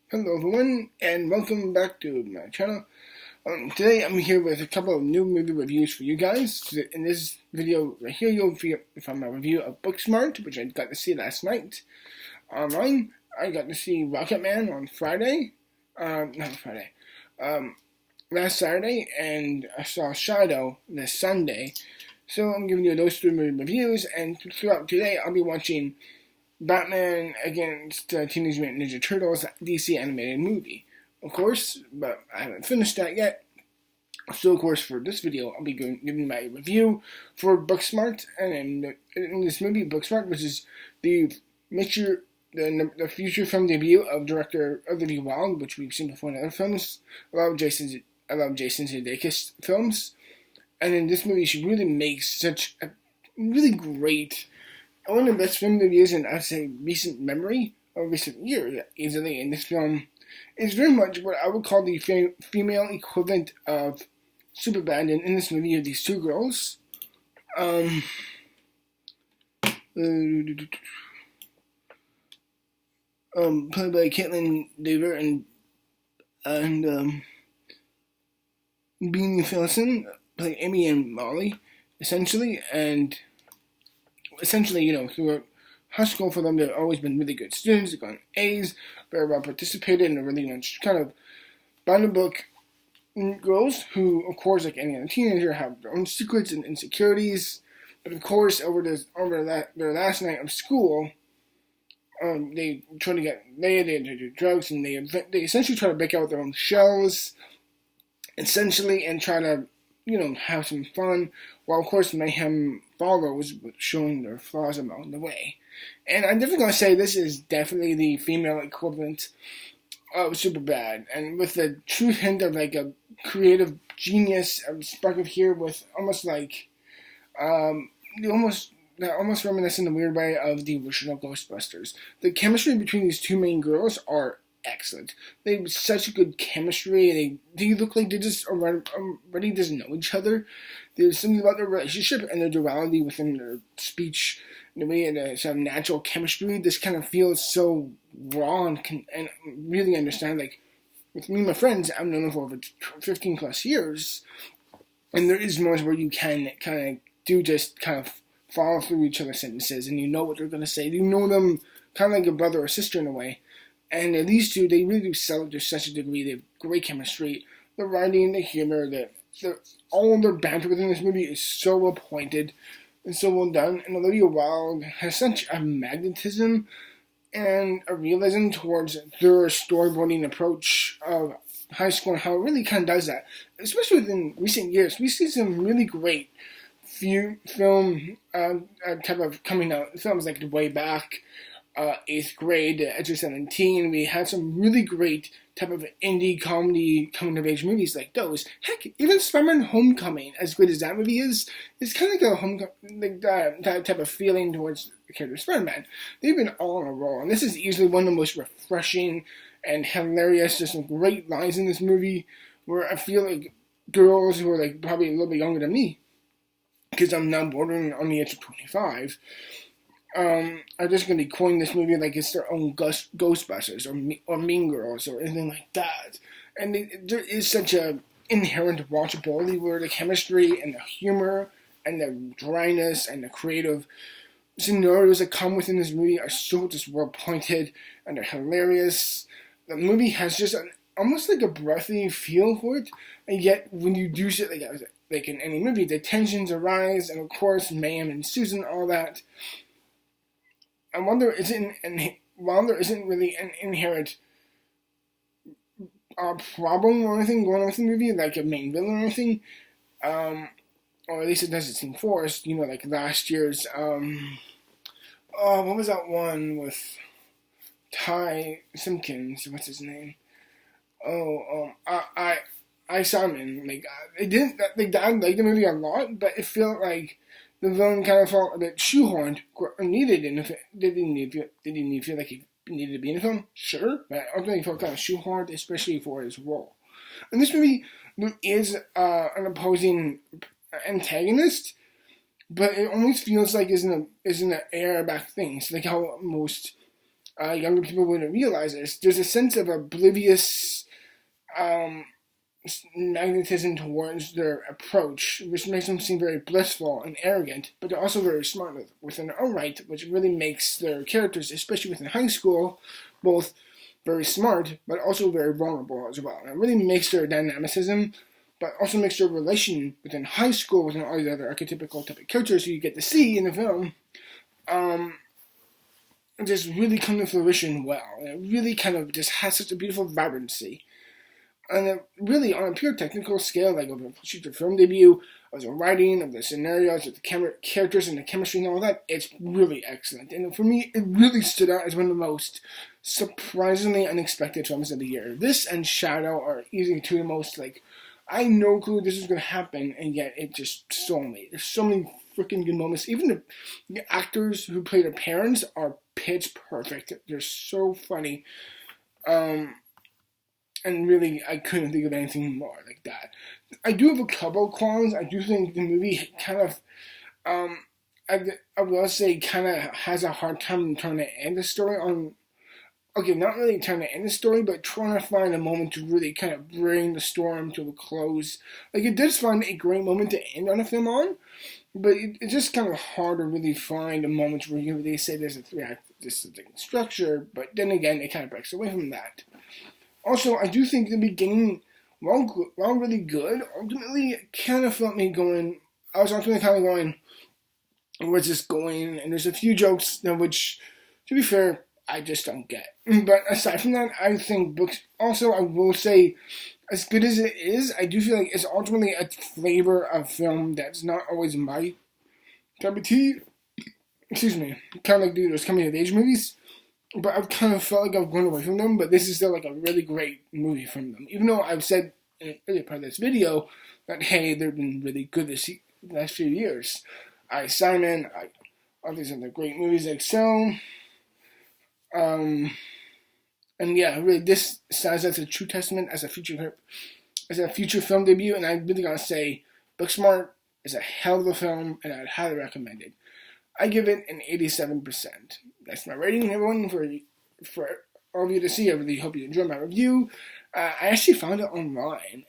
Hello everyone, and welcome back to my channel. Today I'm here with a couple of new movie reviews for you guys. In this video right here, you'll find my review of Booksmart, which I got to see last night online. I got to see Rocketman on Friday, not Friday, last Saturday, and I saw Shadow this Sunday. So I'm giving you those three movie reviews, and throughout today I'll be watching Batman against Teenage Mutant Ninja Turtles DC animated movie, of course, but I haven't finished that yet. So, of course, for this video, I'll be giving my review for Booksmart, and in this movie, Booksmart, which is the feature film debut of director Olivia Wilde, which we've seen before in other films. I love Jason Sudeikis films, and in this movie, she really makes such a really great, one of the best film reviews in, I'd say, recent memory, or recent years, easily. And this film is very much what I would call the female equivalent of Superbad. And in this movie, you have these two girls, played by Caitlin Dever and Beanie Phillipson, play Amy and Molly, essentially, throughout high school for them, they've always been really good students. They've gotten A's, very well participated, and they're really much kind of by-the-book girls who, of course, like any other teenager, have their own secrets and insecurities. But of course, over their last night of school, they try to get laid, they do drugs, and they essentially try to break out their own shells, essentially, and try to, have some fun, while of course mayhem follows, showing their flaws along the way. And I'm definitely going to say this is definitely the female equivalent of Superbad, and with the true hint of like a creative genius, a spark of here with almost like, almost reminiscent in a weird way of the original Ghostbusters. The chemistry between these two main girls are excellent. They have such good chemistry. They look like they just already just know each other. There's something about their relationship and their duality within their speech, the way and some natural chemistry. This kind of feels so raw and really understand. Like with me and my friends, I've known them for over 15 plus years, and there is moments where you can kind of just follow through each other's sentences, and you know what they're going to say. You know them kind of like a brother or sister in a way. And these two, they really do sell it to such a degree. They have great chemistry. The writing, the humor, all their banter within this movie is so well pointed and so well done. And Olivia Wilde has such a magnetism and a realism towards their storyboarding approach of high school and how it really kind of does that. Especially within recent years, we see some really great film type of coming out films like The Way Back, 8th grade, Edge of 17, we had some really great type of indie comedy coming-of-age movies like those. Heck, even Spider-Man Homecoming, as good as that movie is kind of like that type of feeling towards the character Spider-Man. They've been all on a roll, and this is easily one of the most refreshing and hilarious, just some great lines in this movie, where I feel like girls who are like probably a little bit younger than me, because I'm now bordering on the age of 25, are just going to be quoting this movie like it's their own Ghostbusters or Mean Girls or anything like that. And there is such a inherent watchability where the chemistry and the humor and the dryness and the creative scenarios that come within this movie are so just well pointed and they're hilarious. The movie has just almost like a breathy feel for it, and yet when you do shit like in any movie, the tensions arise, and of course mayhem and Susan, all that. And while there isn't really an inherent problem or anything going on with the movie, like a main villain or anything, or at least it doesn't seem forced, like last year's, what was that one with Ty Simpkins, what's his name? I Simon, I liked the movie a lot, but it felt like the villain kind of felt a bit shoehorned or needed in the film. Did he feel like he needed to be in the film? Sure, but I ultimately felt kind of shoehorned, especially for his role. In this movie, there is an opposing antagonist, but it almost feels like isn't an air back thing. It's like how most younger people wouldn't realize this. There's a sense of oblivious magnetism towards their approach, which makes them seem very blissful and arrogant, but they're also very smart within their own right, which really makes their characters, especially within high school, both very smart, but also very vulnerable as well. And it really makes their dynamicism, but also makes their relation within high school within all the other archetypical type of characters you get to see in the film, just really come to fruition well. And it really kind of just has such a beautiful vibrancy. And really, on a pure technical scale, like of a feature film debut, of the writing, of the scenarios, of the characters and the chemistry and all that, it's really excellent. And for me, it really stood out as one of the most surprisingly unexpected films of the year. This and Shadow are easily two of the most, like, I had no clue this was going to happen, and yet it just stole me. There's so many freaking good moments. Even the actors who play their parents are pitch perfect. They're so funny. And really, I couldn't think of anything more like that. I do have a couple qualms. I do think the movie kind of, I will say, kind of has a hard time trying to end the story on, okay, not really trying to end the story, but trying to find a moment to really kind of bring the storm to a close. Like, it does find a great moment to end on a film on, but it's just kind of hard to really find a moment where you really say there's a three-act distinct structure, but then again, it kind of breaks away from that. Also, I do think the beginning, while really good, ultimately it kind of felt me going, I was ultimately kind of going, where's this going? And there's a few jokes which, to be fair, I just don't get. But aside from that, I think books, also I will say, as good as it is, I do feel like it's ultimately a flavor of film that's not always my cup of tea. Excuse me, kind of like those coming of age movies. But I've kind of felt like I've gone away from them, but this is still like a really great movie from them. Even though I've said in an earlier part of this video that, hey, they've been really good the last few years. Simon, all these other great movies like So. And yeah, really, this stands as a true testament as a feature film debut, and I really gotta say, Booksmart is a hell of a film, and I'd highly recommend it. I give it an 87%. That's my rating, everyone, for all of you to see. I really hope you enjoyed my review. I actually found it online,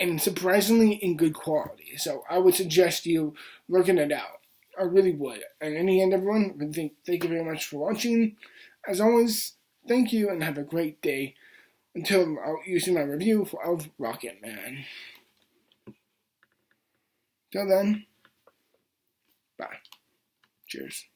and surprisingly in good quality. So I would suggest you looking it out. I really would. And in the end, everyone, thank you very much for watching. As always, thank you and have a great day. Until you see my review of Rocket Man. Till then, bye. Cheers.